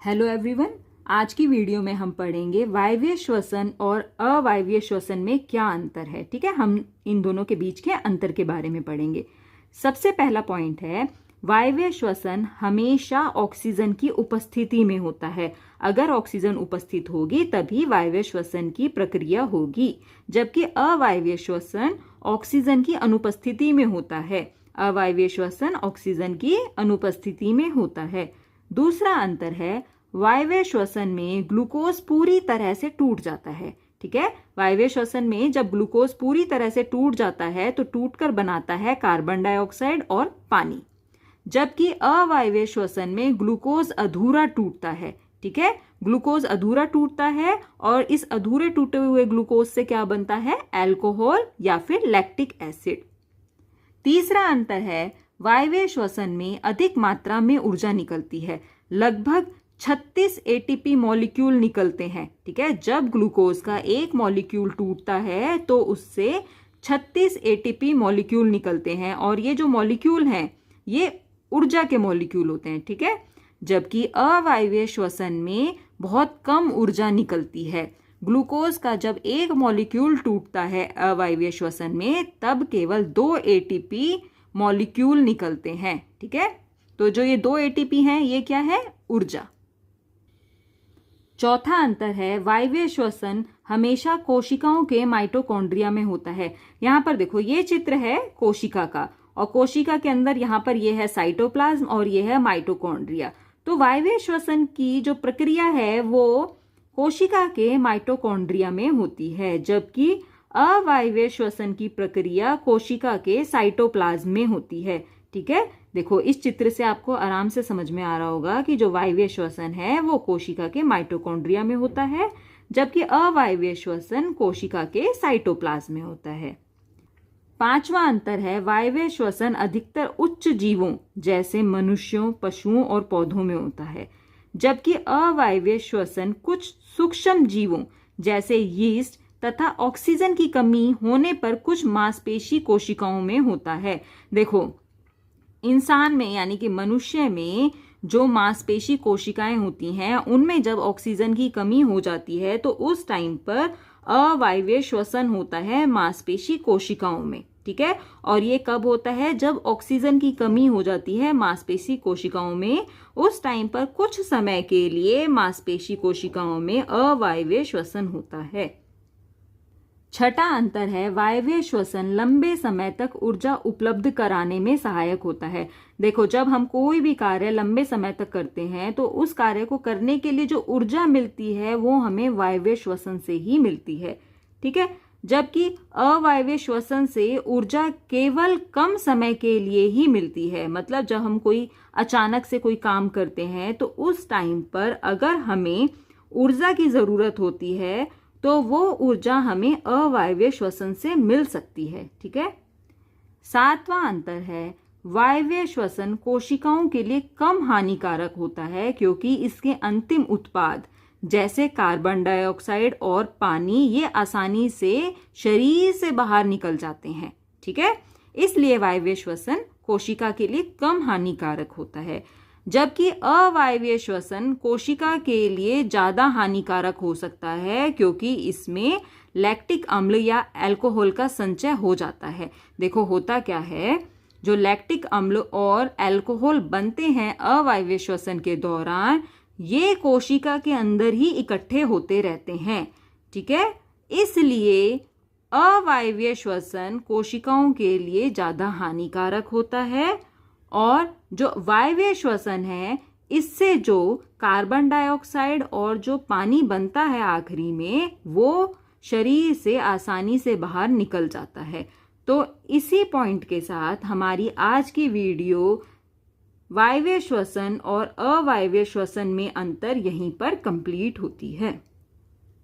Hello everyone, आज की video में हम पढ़ेंगे वायवीय श्वसन और अवायवीय श्वसन में क्या अंतर है। ठीक है, हम इन दोनों के बीच के अंतर के बारे में पढ़ेंगे। सबसे पहला पॉइंट है, वायवीय श्वसन हमेशा ऑक्सीजन की उपस्थिति में होता है। अगर ऑक्सीजन उपस्थित होगी तभी वायवीय श्वसन की प्रक्रिया होगी, जबकि अवायवीय श्वसन ऑक्सीजन की अनुपस्थिति में होता है। अवायवीय श्वसन ऑक्सीजन की अनुपस्थिति में होता है। दूसरा अंतर है, वायवीय श्वसन में ग्लूकोज पूरी तरह से टूट जाता है। ठीक है, वायवीय श्वसन में जब ग्लूकोज पूरी तरह से टूट जाता है तो टूटकर बनाता है कार्बन डाइऑक्साइड और पानी, जबकि अवायवीय श्वसन में ग्लूकोज अधूरा टूटता है। ठीक है, ग्लूकोज अधूरा टूटता है और इस अधूरे टूटे हुए ग्लूकोज से क्या बनता है, अल्कोहल या फिर लैक्टिक एसिड। तीसरा अंतर है, वायवीय श्वसन में अधिक मात्रा में ऊर्जा निकलती है। लगभग 36 एटीपी मॉलिक्यूल निकलते हैं। ठीक है, जब ग्लूकोज का एक मॉलिक्यूल टूटता है तो उससे 36 एटीपी मॉलिक्यूल निकलते हैं और ये जो मॉलिक्यूल हैं ये ऊर्जा के मॉलिक्यूल होते हैं। ठीक है, जबकि अवायवीय श्वसन में बहुत कम ऊर्जा निकलती है। ग्लूकोज का जब एक मॉलिक्यूल टूटता है अवायवीय श्वसन में तब केवल 2 एटीपी मॉलिक्यूल निकलते हैं। ठीक है, तो जो ये 2 एटीपी हैं ये क्या है, ऊर्जा। चौथा अंतर है, वायवीय श्वसन हमेशा कोशिकाओं के माइटोकॉन्ड्रिया में होता है। यहाँ पर देखो, ये चित्र है कोशिका का और कोशिका के अंदर यहाँ पर ये है साइटोप्लाज्म और ये है माइटोकॉन्ड्रिया। तो वायवीय श्वसन की जो प्रक्रिया है वो कोशिका के माइटोकॉन्ड्रिया में होती है, जबकि अवायवीय श्वसन की प्रक्रिया कोशिका के साइटोप्लाज्म में होती है। ठीक है, देखो इस चित्र से आपको आराम से समझ में आ रहा होगा कि जो वायवीय श्वसन है वो कोशिका के माइटोकॉन्ड्रिया में होता है, जबकि अवायवीय श्वसन कोशिका के साइटोप्लाज्म में होता है। पांचवा अंतर है, वायवीय श्वसन अधिकतर उच्च जीवों जैसे मनुष्यों, पशुओं और पौधों में होता है, जबकि अवायवीय श्वसन कुछ सूक्ष्म जीवों जैसे यीस्ट तथा ऑक्सीजन की कमी होने पर कुछ मांसपेशी कोशिकाओं में होता है। देखो, इंसान में यानी कि मनुष्य में जो मांसपेशी कोशिकाएं होती हैं उनमें जब ऑक्सीजन की कमी हो जाती है तो उस टाइम पर अवायवीय श्वसन होता है मांसपेशी कोशिकाओं में। ठीक है, और ये कब होता है, जब ऑक्सीजन की कमी हो जाती है मांसपेशी कोशिकाओं में, उस टाइम पर कुछ समय के लिए मांसपेशी कोशिकाओं में अवायवीय श्वसन होता है। छठा अंतर है, वायवीय श्वसन लंबे समय तक ऊर्जा उपलब्ध कराने में सहायक होता है। देखो, जब हम कोई भी कार्य लंबे समय तक करते हैं तो उस कार्य को करने के लिए जो ऊर्जा मिलती है वो हमें वायवीय श्वसन से ही मिलती है। ठीक है, जबकि अवायवीय श्वसन से ऊर्जा केवल कम समय के लिए ही मिलती है। मतलब जब हम कोई अचानक से कोई काम करते हैं तो उस टाइम पर अगर हमें ऊर्जा की जरूरत होती है तो वो ऊर्जा हमें अवायवीय श्वसन से मिल सकती है। ठीक है, सातवां अंतर है, वायवीय श्वसन कोशिकाओं के लिए कम हानिकारक होता है क्योंकि इसके अंतिम उत्पाद जैसे कार्बन डाइऑक्साइड और पानी ये आसानी से शरीर से बाहर निकल जाते हैं। ठीक है, इसलिए वायवीय श्वसन कोशिका के लिए कम हानिकारक होता है, जबकि अवायवीय श्वसन कोशिका के लिए ज्यादा हानिकारक हो सकता है क्योंकि इसमें लैक्टिक अम्ल या अल्कोहल का संचय हो जाता है। देखो, होता क्या है, जो लैक्टिक अम्ल और अल्कोहल बनते हैं अवायवीय श्वसन के दौरान ये कोशिका के अंदर ही इकट्ठे होते रहते हैं। ठीक है, इसलिए अवायवीय श्वसन कोशिकाओं के लिए ज्यादा हानिकारक होता है और जो वायवीय श्वसन है इससे जो कार्बन डाइऑक्साइड और जो पानी बनता है आखिरी में वो शरीर से आसानी से बाहर निकल जाता है। तो इसी पॉइंट के साथ हमारी आज की वीडियो वायवीय श्वसन और अवायवीय श्वसन में अंतर यहीं पर कंप्लीट होती है।